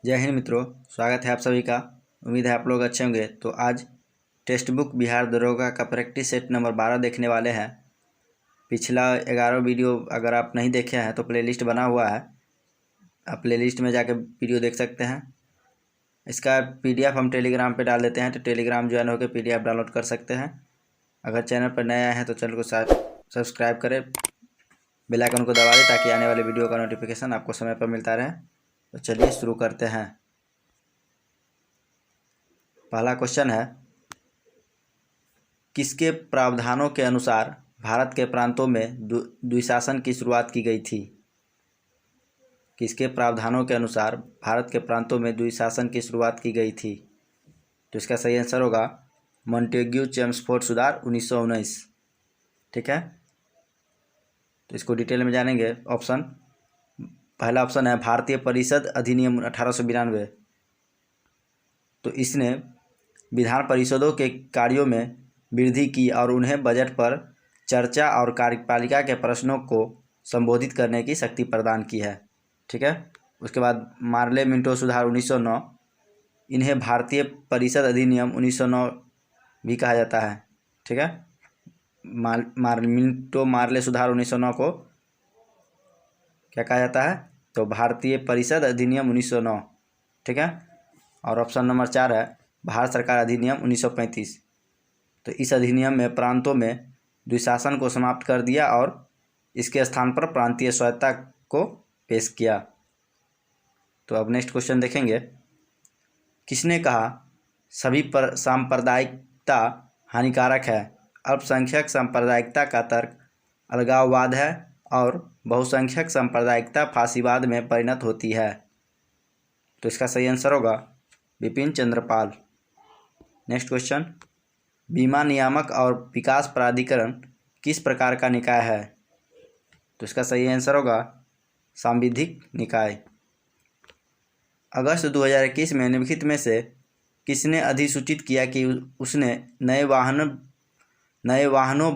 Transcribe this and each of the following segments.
जय हिंद मित्रों, स्वागत है आप सभी का। उम्मीद है आप लोग अच्छे होंगे। तो आज टेक्स्ट बुक बिहार दरोगा का प्रैक्टिस सेट नंबर 12 देखने वाले हैं। पिछला 11 वीडियो अगर आप नहीं देखे हैं तो प्लेलिस्ट बना हुआ है, आप प्लेलिस्ट में जाकर वीडियो देख सकते हैं। इसका PDF हम टेलीग्राम पे डाल देते हैं, तो टेलीग्राम ज्वाइन होकर PDF डाउनलोड कर सकते हैं। अगर चैनल पर नए आए हैं तो चैनल को सब्सक्राइब करें, बेल आइकन को दबा दें ताकि आने वाले वीडियो का नोटिफिकेशन आपको समय पर मिलता रहे। तो चलिए शुरू करते हैं। पहला क्वेश्चन है, किसके प्रावधानों के अनुसार भारत के प्रांतों में द्विशासन की शुरुआत की गई थी? किसके प्रावधानों के अनुसार भारत के प्रांतों में द्विशासन की शुरुआत की गई थी? तो इसका सही आंसर होगा मॉन्टेग्यू चेम्सफोर्ड सुधार 1919। ठीक है, तो इसको डिटेल में जानेंगे। पहला ऑप्शन है भारतीय परिषद अधिनियम 1892। तो इसने विधान परिषदों के कार्यों में वृद्धि की और उन्हें बजट पर चर्चा और कार्यपालिका के प्रश्नों को संबोधित करने की शक्ति प्रदान की है। ठीक है, उसके बाद मार्ले मिंटो सुधार 1909, इन्हें भारतीय परिषद अधिनियम 1909 भी कहा जाता है। ठीक है, मिंटो मार्ले सुधार 1909 को क्या कहा जाता है? तो भारतीय परिषद अधिनियम 1909। ठीक है, और ऑप्शन नंबर 4 है भारत सरकार अधिनियम 1935। तो इस अधिनियम में प्रांतों में द्विशासन को समाप्त कर दिया और इसके स्थान पर प्रांतीय स्वायत्तता को पेश किया। तो अब नेक्स्ट क्वेश्चन देखेंगे। किसने कहा सभी पर सांप्रदायिकता हानिकारक है? अल्पसंख्यक सांप्रदायिकता का तर्क अलगाववाद है और बहुसंख्यक सांप्रदायिकता फांसीवाद में परिणत होती है। तो इसका सही आंसर होगा बिपिन चंद्र पाल। नेक्स्ट क्वेश्चन, बीमा नियामक और विकास प्राधिकरण किस प्रकार का निकाय है? तो इसका सही आंसर होगा सांविधिक निकाय। अगस्त 2021 में निम्नलिखित में से किसने अधिसूचित किया कि उसने नए वाहनों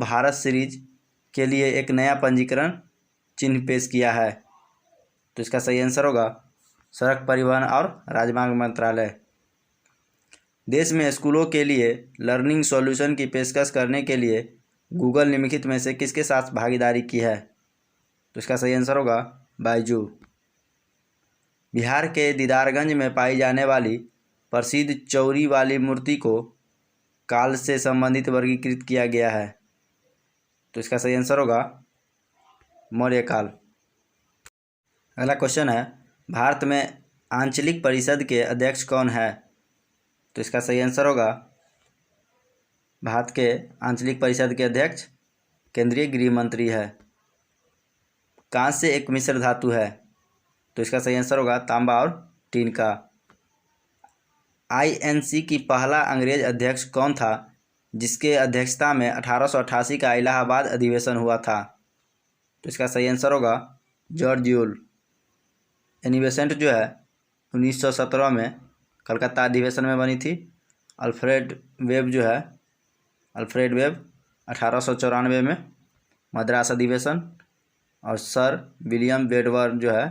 भारत सीरीज के लिए एक नया पंजीकरण चिन्ह पेश किया है? तो इसका सही आंसर होगा सड़क परिवहन और राजमार्ग मंत्रालय। देश में स्कूलों के लिए लर्निंग सॉल्यूशन की पेशकश करने के लिए गूगल निम्नलिखित में से किसके साथ भागीदारी की है? तो इसका सही आंसर होगा बायजू। बिहार के दीदारगंज में पाई जाने वाली प्रसिद्ध चौरी वाली मूर्ति को काल से संबंधित वर्गीकृत किया गया है। तो इसका सही आंसर होगा मौर्य काल। अगला क्वेश्चन है, भारत में आंचलिक परिषद के अध्यक्ष कौन है? तो इसका सही आंसर होगा भारत के आंचलिक परिषद के अध्यक्ष केंद्रीय गृह मंत्री है। कांस्य एक मिश्र धातु है। तो इसका सही आंसर होगा तांबा और टीन का। INC की पहला अंग्रेज अध्यक्ष कौन था जिसके अध्यक्षता में 1888 का इलाहाबाद अधिवेशन हुआ था? तो इसका सही आंसर होगा जॉर्ज यूल। एनिबेसेंट जो है 1917 में कलकत्ता अधिवेशन में बनी थी। अल्फ्रेड वेब 1894 में मद्रास अधिवेशन, और सर विलियम बेडवर जो है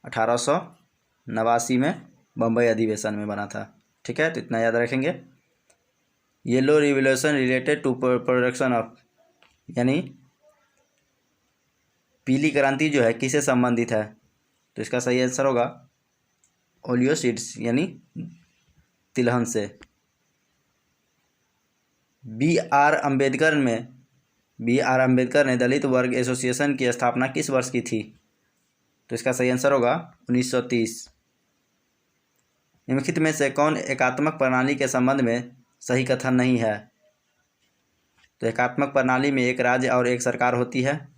1889 में बम्बई अधिवेशन में बना था। ठीक है, तो इतना याद रखेंगे। Yellow revolution related to production of, यानी पीली क्रांति जो है किससे संबंधित है? तो इसका सही आंसर होगा ओलियोसिड्स यानी तिलहन से। B.R. अम्बेडकर ने दलित वर्ग एसोसिएशन की स्थापना किस वर्ष की थी? तो इसका सही आंसर होगा 1930। निम्नलिखित में से कौन एकात्मक प्रणाली के संबंध में सही कथन नहीं है? तो एकात्मक प्रणाली में एक राज्य और एक सरकार होती है।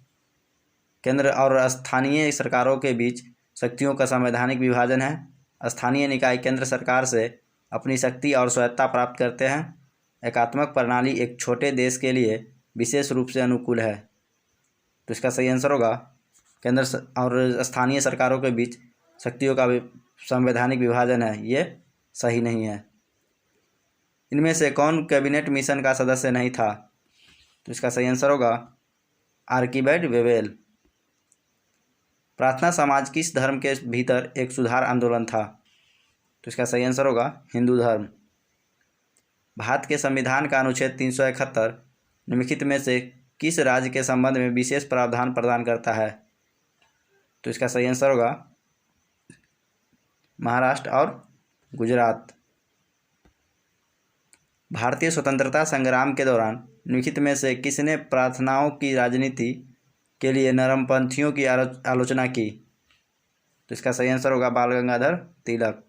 केंद्र और स्थानीय सरकारों के बीच शक्तियों का संवैधानिक विभाजन है। स्थानीय निकाय केंद्र सरकार से अपनी शक्ति और स्वायत्तता प्राप्त करते हैं। एकात्मक प्रणाली एक छोटे देश के लिए विशेष रूप से अनुकूल है। तो इसका सही आंसर होगा केंद्र और स्थानीय सरकारों के बीच शक्तियों का संवैधानिक विभाजन है, ये सही नहीं है। इनमें से कौन कैबिनेट मिशन का सदस्य नहीं था? तो इसका सही आंसर होगा आर्किबेड वेवेल। प्रार्थना समाज किस धर्म के भीतर एक सुधार आंदोलन था? तो इसका सही आंसर होगा हिंदू धर्म। भारत के संविधान का अनुच्छेद 371 निम्नलिखित में से किस राज्य के संबंध में विशेष प्रावधान प्रदान करता है? तो इसका सही आंसर होगा महाराष्ट्र और गुजरात। भारतीय स्वतंत्रता संग्राम के दौरान निम्नलिखित में से किसने प्रार्थनाओं की राजनीति के लिए नरमपंथियों की आलोचना की? तो इसका सही आंसर होगा बाल गंगाधर तिलक।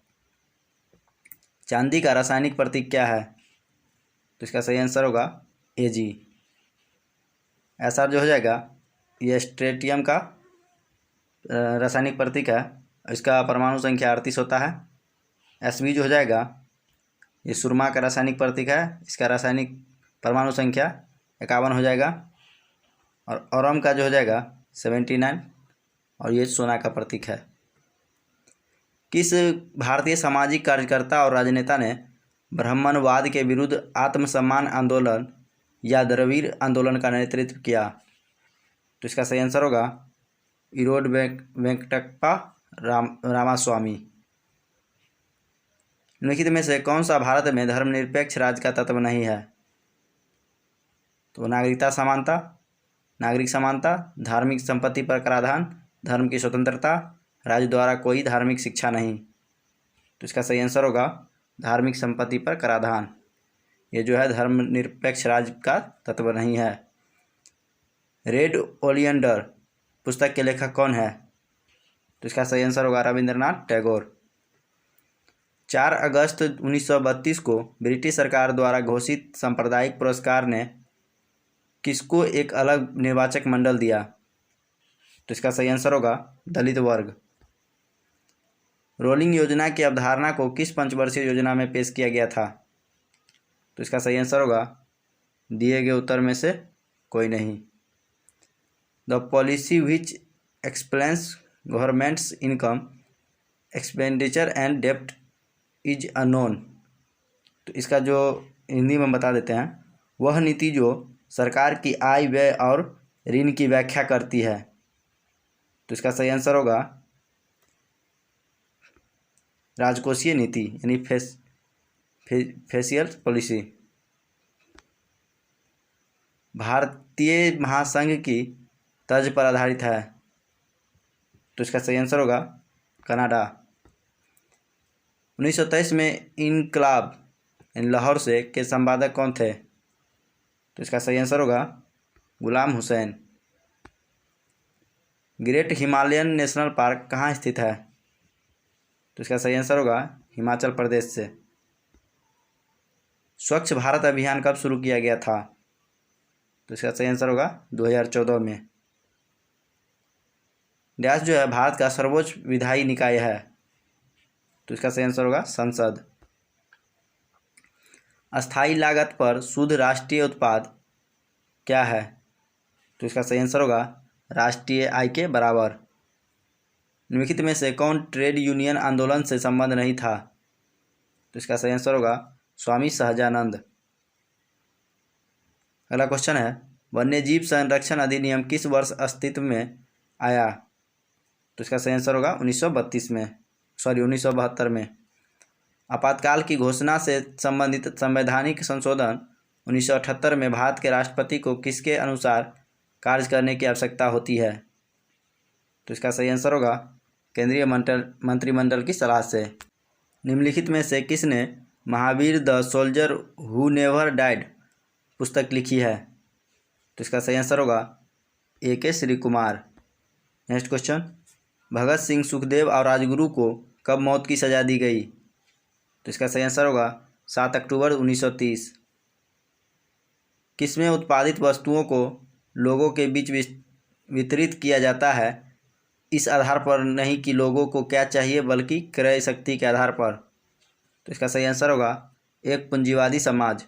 चांदी का रासायनिक प्रतीक क्या है? तो इसका सही आंसर होगा Ag। ऐसा जो हो जाएगा ये स्ट्रेटियम का रासायनिक प्रतीक है, इसका परमाणु संख्या 38 होता है। Sb जो हो जाएगा ये सुरमा का रासायनिक प्रतीक है, इसका रासायनिक परमाणु संख्या 51 हो जाएगा। और औरम का जो हो जाएगा 79, और ये सोना का प्रतीक है। किस भारतीय सामाजिक कार्यकर्ता और राजनेता ने ब्राह्मणवाद के विरुद्ध आत्मसम्मान आंदोलन या द्रविड़ आंदोलन का नेतृत्व किया? तो इसका सही आंसर होगा इरोड वेंकटप्पा रामास्वामी। निम्नलिखित में से कौन सा भारत में धर्मनिरपेक्ष राज्य का तत्व नहीं है? तो नागरिकता समानता, नागरिक समानता, धार्मिक संपत्ति पर कराधान, धर्म की स्वतंत्रता, राज्य द्वारा कोई धार्मिक शिक्षा नहीं। तो इसका सही आंसर होगा धार्मिक संपत्ति पर कराधान। ये जो है धर्मनिरपेक्ष राज्य का तत्व नहीं है। रेड ओलियंडर पुस्तक के लेखक कौन है? तो इसका सही आंसर होगा रविंद्रनाथ टैगोर। 4 अगस्त 1932 को ब्रिटिश सरकार द्वारा घोषित सांप्रदायिक पुरस्कार ने किसको एक अलग निर्वाचक मंडल दिया? तो इसका सही आंसर होगा दलित वर्ग। रोलिंग योजना की अवधारणा को किस पंचवर्षीय योजना में पेश किया गया था? तो इसका सही आंसर होगा दिए गए उत्तर में से कोई नहीं। The policy which explains government's income expenditure and डेप्ट इज अनोन। तो इसका जो हिंदी में बता देते हैं, वह नीति जो सरकार की आय व्यय और ऋण की व्याख्या करती है। तो इसका सही आंसर होगा राजकोषीय नीति यानी फेसियल पॉलिसी। भारतीय महासंघ की तर्ज पर आधारित है। तो इसका सही आंसर होगा कनाडा। 1923 में इनकलाब लाहौर से के संपादक कौन थे? तो इसका सही आंसर होगा Ghulam Hussain. Great Himalayan National Park कहाँ स्थित है? तो इसका सही आंसर होगा हिमाचल प्रदेश से। स्वच्छ भारत अभियान कब शुरू किया गया था? तो इसका सही आंसर होगा 2014 में। डैश जो है भारत का सर्वोच्च विधायी निकाय है? तो इसका सही आंसर होगा संसद। अस्थायी लागत पर शुद्ध राष्ट्रीय उत्पाद क्या है? तो इसका सही आंसर होगा राष्ट्रीय आय के बराबर। निम्नलिखित में से कौन ट्रेड यूनियन आंदोलन से संबंध नहीं था? तो इसका सही आंसर होगा स्वामी सहजानंद। अगला क्वेश्चन है वन्यजीव संरक्षण अधिनियम किस वर्ष अस्तित्व में आया? तो इसका सही आंसर होगा 1972 में। आपातकाल की घोषणा से संबंधित संवैधानिक संशोधन 1978 में भारत के राष्ट्रपति को किसके अनुसार कार्य करने की आवश्यकता होती है? तो इसका सही आंसर होगा केंद्रीय मंत्रिमंडल की सलाह से। निम्नलिखित में से किसने Mahavir the soldier who never died पुस्तक लिखी है? तो इसका सही आंसर होगा A.K. Shri Kumar. Next question Bhagat Singh, Sukhdev और राजगुरु को कब मौत की सज़ा दी गई? तो इसका सही आंसर होगा 7 अक्टूबर 1930। किसमें उत्पादित वस्तुओं को लोगों के बीच वितरित किया जाता है इस आधार पर नहीं कि लोगों को क्या चाहिए बल्कि क्रय शक्ति के आधार पर? तो इसका सही आंसर होगा एक पूंजीवादी समाज।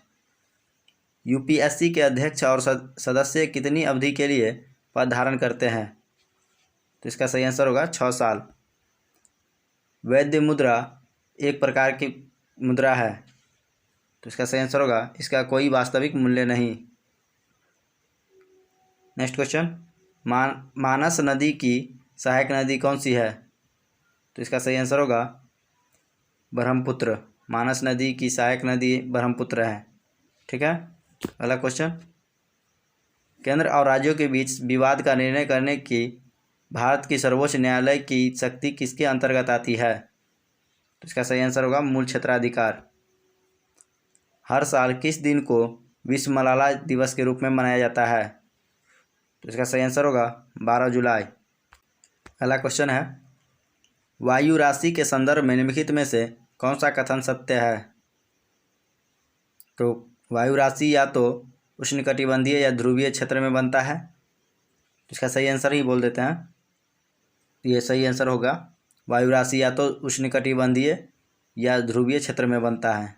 यूपीएससी के अध्यक्ष और सदस्य कितनी अवधि के लिए पद धारण करते हैं? तो इसका सही आंसर होगा 6 साल। वैद्य मुद्रा एक प्रकार की मुद्रा है। तो इसका सही आंसर होगा इसका कोई वास्तविक मूल्य नहीं। नेक्स्ट क्वेश्चन मानस नदी की सहायक नदी कौन सी है? तो इसका सही आंसर होगा ब्रह्मपुत्र। मानस नदी की सहायक नदी ब्रह्मपुत्र है। ठीक है। अगला क्वेश्चन, केंद्र और राज्यों के बीच विवाद का निर्णय करने की भारत की सर्वोच्च न्यायालय की शक्ति किसके अंतर्गत आती है? तो इसका सही आंसर होगा मूल क्षेत्राधिकार। हर साल किस दिन को विश्व मलाला दिवस के रूप में मनाया जाता है? तो इसका सही आंसर होगा 12 जुलाई। अगला क्वेश्चन है, वायु राशि के संदर्भ में निम्नलिखित में से कौन सा कथन सत्य है? तो वायु राशि या तो उष्णकटिबंधीय या ध्रुवीय क्षेत्र में बनता है। तो इसका सही आंसर ही बोल देते हैं, ये सही आंसर होगा। वायु राशि या तो उष्णकटिबंधीय या ध्रुवीय क्षेत्र में बनता है।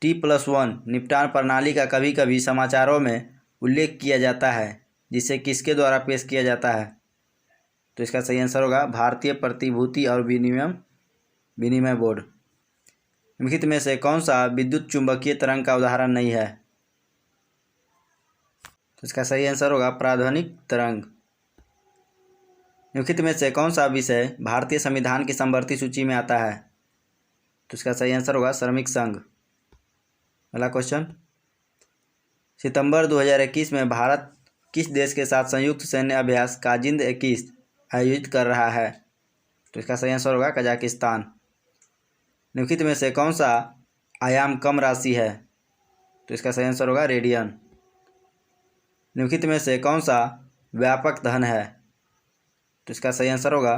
T+1 निपटान प्रणाली का कभी कभी समाचारों में उल्लेख किया जाता है, जिसे किसके द्वारा पेश किया जाता है? तो इसका सही आंसर होगा भारतीय प्रतिभूति और विनिमय बोर्ड। निम्नलिखित में से कौन सा विद्युत चुंबकीय तरंग का उदाहरण नहीं है? तो इसका सही आंसर होगा प्राध्वनिक तरंग। निम्नलिखित में से कौन सा विषय भारतीय संविधान की समवर्ती सूची में आता है? तो इसका सही आंसर होगा श्रमिक संघ। अगला क्वेश्चन, सितंबर 2021 में भारत किस देश के साथ संयुक्त सैन्य अभ्यास काजिंद 21 आयोजित कर रहा है? तो इसका सही आंसर होगा कजाकिस्तान। निम्नलिखित में से कौन सा आयाम कम राशि है? तो इसका सही आंसर होगा रेडियन। निम्नलिखित में से कौन सा व्यापक धन है? तो इसका सही आंसर होगा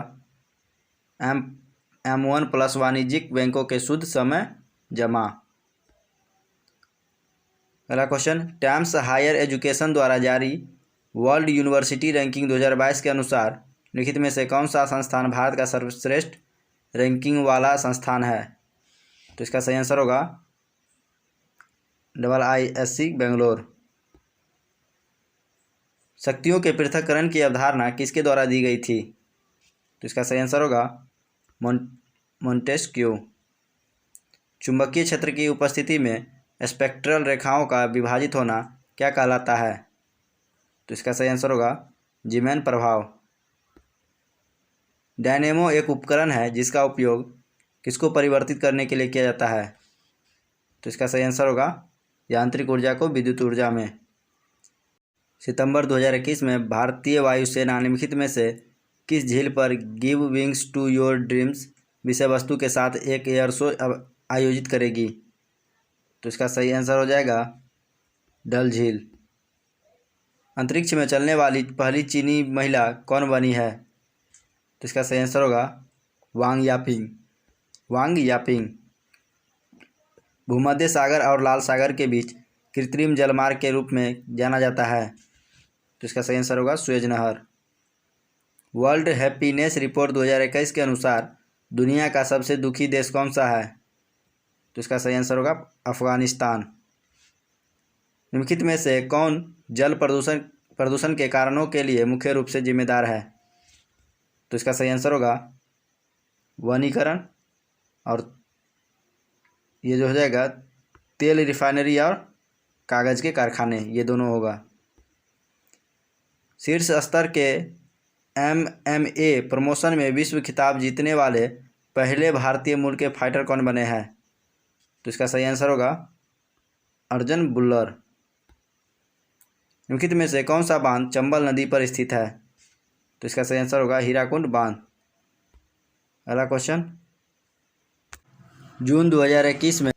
M1+ वाणिज्यिक बैंकों के शुद्ध समय जमा। अगला क्वेश्चन, टाइम्स हायर एजुकेशन द्वारा जारी वर्ल्ड यूनिवर्सिटी रैंकिंग 2022 के अनुसार निम्नलिखित में से कौन सा संस्थान भारत का सर्वश्रेष्ठ रैंकिंग वाला संस्थान है? तो इसका सही आंसर होगा IISc बेंगलोर। शक्तियों के पृथक्करण की अवधारणा किसके द्वारा दी गई थी? तो इसका सही आंसर होगा मोंटेस्क्यू। चुंबकीय क्षेत्र की उपस्थिति में स्पेक्ट्रल रेखाओं का विभाजित होना क्या कहलाता है? तो इसका सही आंसर होगा जीमैन प्रभाव। डायनेमो एक उपकरण है जिसका उपयोग किसको परिवर्तित करने के लिए किया जाता है? तो इसका सही आंसर होगा यांत्रिक ऊर्जा को विद्युत ऊर्जा में। सितंबर 2021 में भारतीय वायुसेना निम्नलिखित में से किस झील पर give wings to your dreams विषय वस्तु के साथ एक एयर शो आयोजित करेगी? तो इसका सही आंसर हो जाएगा डल झील। अंतरिक्ष में चलने वाली पहली चीनी महिला कौन बनी है? तो इसका सही आंसर होगा वांग यापिंग। भूमध्य सागर और लाल सागर के बीच कृत्रिम जलमार्ग के रूप में जाना जाता है। तो इसका सही आंसर होगा सुएज नहर। वर्ल्ड हैप्पीनेस रिपोर्ट 2021 के अनुसार दुनिया का सबसे दुखी देश कौन सा है? तो इसका सही आंसर होगा अफगानिस्तान। निम्नलिखित में से कौन जल प्रदूषण के कारणों के लिए मुख्य रूप से जिम्मेदार है? तो इसका सही आंसर होगा वनीकरण और ये जो हो जाएगा तेल रिफाइनरी और कागज़ के कारखाने, ये दोनों होगा। शीर्ष स्तर के MMA प्रमोशन में विश्व खिताब जीतने वाले पहले भारतीय मूल के फाइटर कौन बने हैं? तो इसका सही आंसर होगा अर्जुन बुल्लर। निम्नलिखित में से कौन सा बांध चंबल नदी पर स्थित है? तो इसका सही आंसर होगा हीराकुंड बांध। अगला क्वेश्चन, जून 2021 में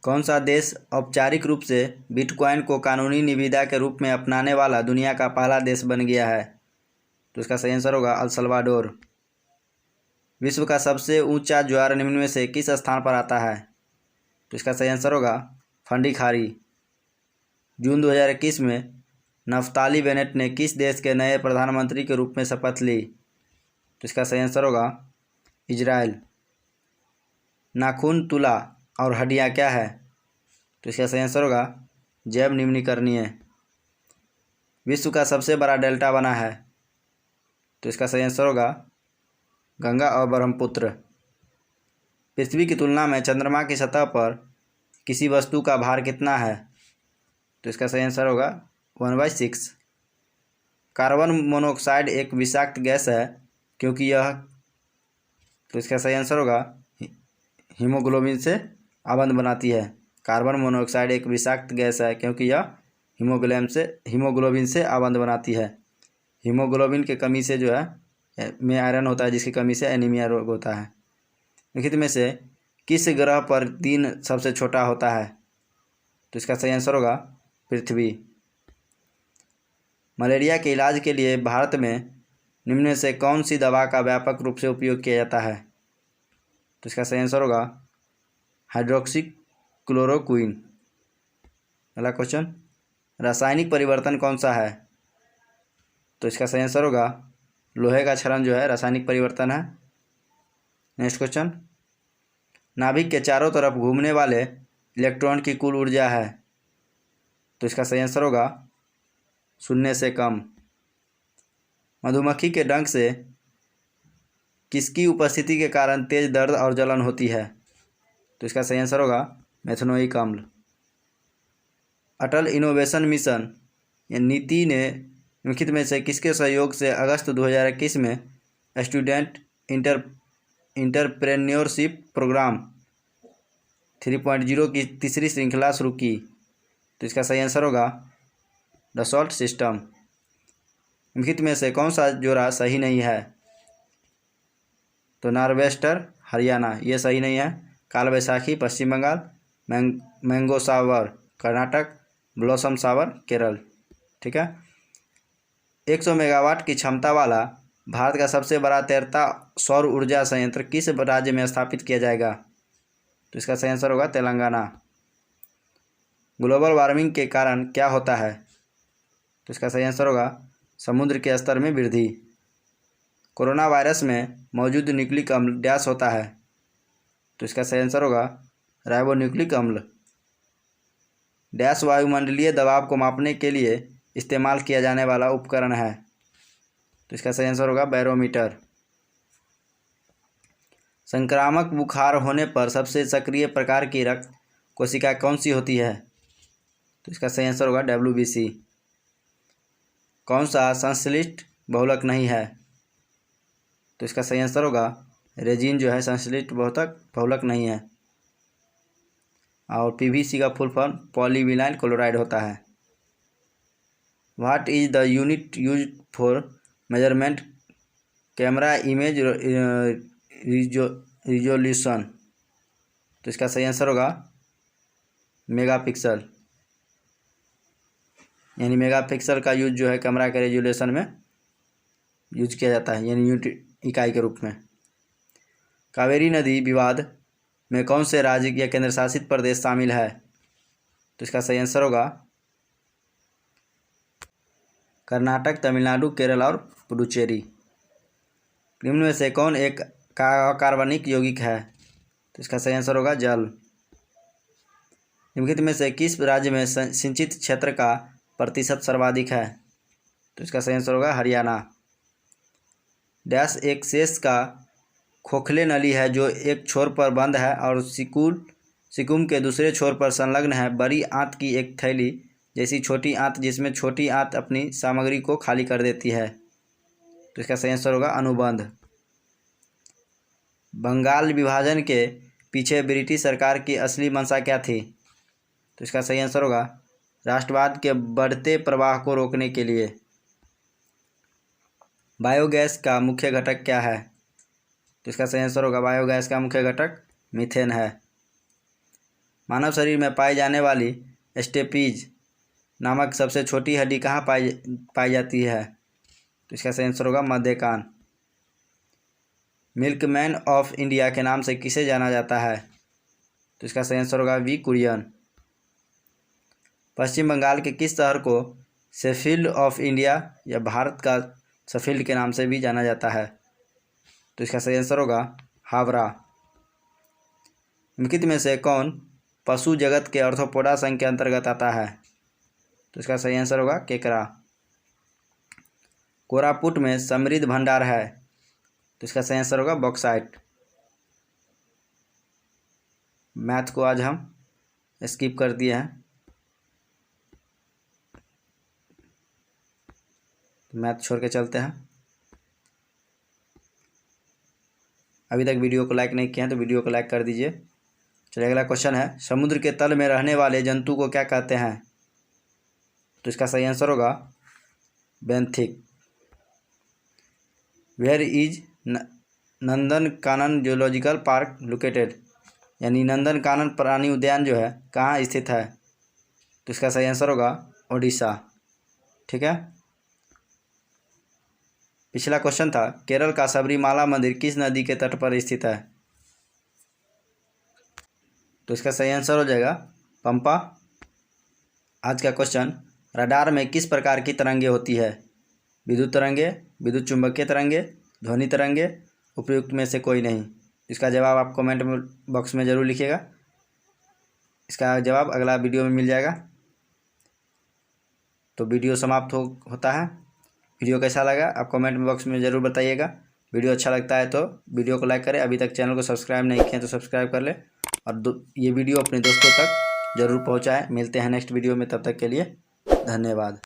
कौन सा देश औपचारिक रूप से बिटकॉइन को कानूनी निविदा के रूप में अपनाने वाला दुनिया का पहला देश बन गया है? तो इसका सही आंसर होगा अल सल्वाडोर। विश्व का सबसे ऊंचा ज्वार निम्न में से किस स्थान पर आता है? तो इसका सही आंसर होगा फंडी खारी। जून 2021 में नफ्ताली बेनेट ने किस देश के नए प्रधानमंत्री के रूप में शपथ ली? तो इसका सही आंसर होगा इजराइल। नाखून, तुला और हड्डियाँ क्या है? तो इसका सही आंसर होगा जैव निम्नीकरणीय। विश्व का सबसे बड़ा डेल्टा बना है? तो इसका सही आंसर होगा गंगा और ब्रह्मपुत्र। पृथ्वी की तुलना में चंद्रमा की सतह पर किसी वस्तु का भार कितना है? तो इसका सही आंसर होगा 1/6। कार्बन मोनोऑक्साइड एक विषाक्त गैस है क्योंकि यह, तो इसका सही आंसर होगा हीमोग्लोबिन से अवंध बनाती है। कार्बन मोनोऑक्साइड एक विषाक्त गैस है क्योंकि यह हीमोग्लोबिन से अवंध बनाती है। हीमोग्लोबिन की कमी से जो है में आयरन होता है, जिसकी कमी से एनीमिया रोग होता है। निम्नलिखित में से किस ग्रह पर दिन सबसे छोटा होता है? तो इसका सही आंसर होगा पृथ्वी। मलेरिया के इलाज के लिए भारत में निम्न में से कौन सी दवा का व्यापक रूप से उपयोग किया जाता है? तो इसका सही आंसर होगा हाइड्रोक्सी क्लोरोक्विन। अगला क्वेश्चन, रासायनिक परिवर्तन कौन सा है? तो इसका सही आंसर होगा लोहे का क्षरण जो है रासायनिक परिवर्तन है। नेक्स्ट क्वेश्चन, नाभिक के चारों तरफ घूमने वाले इलेक्ट्रॉन की कुल ऊर्जा है? तो इसका सही आंसर होगा 0 से कम। मधुमक्खी के डंक से किसकी उपस्थिति के कारण तेज दर्द और जलन होती है? तो इसका सही आंसर होगा मेथनोइक अम्ल। अटल इनोवेशन मिशन या नीति ने निम्नलिखित में से किसके सहयोग से अगस्त 2021 में स्टूडेंट इंटरप्रेन्योरशिप प्रोग्राम 3.0 की तीसरी श्रृंखला शुरू की? तो इसका सही आंसर होगा डसॉल्ट सिस्टम। निम्नलिखित में से कौन सा जोड़ा सही नहीं है? तो नार्वेस्टर हरियाणा ये सही नहीं है। काल बैसाखी पश्चिम बंगाल, मैंगो सावर कर्नाटक, ब्लॉसम सावर केरल। ठीक है। 100 मेगावाट की क्षमता वाला भारत का सबसे बड़ा तैरता सौर ऊर्जा संयंत्र किस राज्य में स्थापित किया जाएगा? तो इसका सही आंसर होगा तेलंगाना। ग्लोबल वार्मिंग के कारण क्या होता है? तो इसका सही आंसर होगा समुद्र के स्तर में वृद्धि। कोरोना वायरस में मौजूद न्यूक्लिक अम्ल डैश होता है? तो इसका सही आंसर होगा राइबोन्यूक्लिक अम्ल। डैश वायुमंडलीय दबाव को मापने के लिए इस्तेमाल किया जाने वाला उपकरण है? तो इसका सही आंसर होगा बैरोमीटर। संक्रामक बुखार होने पर सबसे सक्रिय प्रकार की रक्त कोशिका कौन सी होती है? तो इसका सही आंसर होगा WBC। कौन सा संश्लिष्ट बहुलक नहीं है? तो इसका सही आंसर होगा रेजिन जो है संश्लिष्ट बहुलक नहीं है। और PVC का फुल फॉर्म पॉलीविनाइल क्लोराइड होता है। What is the unit use for measurement camera image resolution? तो इसका सही आंसर होगा मेगापिक्सल। यानी मेगापिक्सल का यूज जो है कैमरा के रेजोल्यूशन में यूज किया जाता है, यानी यूनिट इकाई के रूप में। कावेरी नदी विवाद में कौन से राज्य या केंद्र शासित प्रदेश शामिल है? तो इसका सही आंसर होगा कर्नाटक, तमिलनाडु, केरल और पुडुचेरी। निम्न में से कौन एक अकार्बनिक यौगिक है? तो इसका सही आंसर होगा जल। निम्नलिखित में से किस राज्य में सिंचित क्षेत्र का प्रतिशत सर्वाधिक है? तो इसका सही आंसर होगा हरियाणा। डैश एक शेष का खोखले नली है जो एक छोर पर बंद है और सिकुम के दूसरे छोर पर संलग्न है। बड़ी आंत की एक थैली जैसी छोटी आंत जिसमें छोटी आंत अपनी सामग्री को खाली कर देती है। तो इसका सही आंसर होगा अनुबंध। बंगाल विभाजन के पीछे ब्रिटिश सरकार की असली मंशा क्या थी? तो इसका सही आंसर होगा राष्ट्रवाद के बढ़ते प्रवाह को रोकने के लिए। बायोगैस का मुख्य घटक क्या है? तो इसका सही आंसर होगा बायोगैस का मुख्य घटक मीथेन है। मानव शरीर में पाई जाने वाली स्टेपीज नामक सबसे छोटी हड्डी कहाँ पाई जाती है? तो इसका सही आंसर होगा मध्य कान। मिल्कमैन ऑफ इंडिया के नाम से किसे जाना जाता है? तो इसका सही आंसर होगा वी कुरियन। पश्चिम बंगाल के किस शहर को शेफील्ड ऑफ इंडिया या भारत का शेफील्ड के नाम से भी जाना जाता है? तो इसका सही आंसर होगा हावड़ा। निम्नलिखित में से कौन पशु जगत के आर्थ्रोपोडा संघ के अंतर्गत आता है? तो इसका सही आंसर होगा केकड़ा। कोरापुट में समृद्ध भंडार है? तो इसका सही आंसर होगा बॉक्साइट। मैथ को आज हम स्किप कर दिए हैं, मैथ छोड़ के चलते हैं। अभी तक वीडियो को लाइक नहीं किया है तो वीडियो को लाइक कर दीजिए। चलिए अगला क्वेश्चन है, समुद्र के तल में रहने वाले जंतु को क्या कहते हैं? तो इसका सही आंसर होगा benthic. Where is Nandankanan zoological park located, यानी नंदनकानन प्राणी उद्यान जो है कहाँ स्थित है? तो इसका सही आंसर होगा ओडिशा। ठीक है। पिछला क्वेश्चन था, केरल का सबरीमाला मंदिर किस नदी के तट पर स्थित है? तो इसका सही आंसर हो जाएगा पंपा। आज का क्वेश्चन, रडार में किस प्रकार की तरंगे होती है? विद्युत तरंगे, विद्युत चुंबकीय तरंगे, ध्वनि तरंगे, उपयुक्त में से कोई नहीं। इसका जवाब आप कमेंट बॉक्स में ज़रूर लिखिएगा। इसका जवाब अगला वीडियो में मिल जाएगा। तो वीडियो समाप्त होता है। वीडियो कैसा लगा आप कमेंट बॉक्स में ज़रूर बताइएगा। वीडियो अच्छा लगता है तो वीडियो को लाइक करें, अभी तक चैनल को सब्सक्राइब नहीं किए तो सब्सक्राइब कर ले, और ये वीडियो अपने दोस्तों तक ज़रूर पहुँचाएँ। मिलते हैं नेक्स्ट वीडियो में, तब तक के लिए धन्यवाद।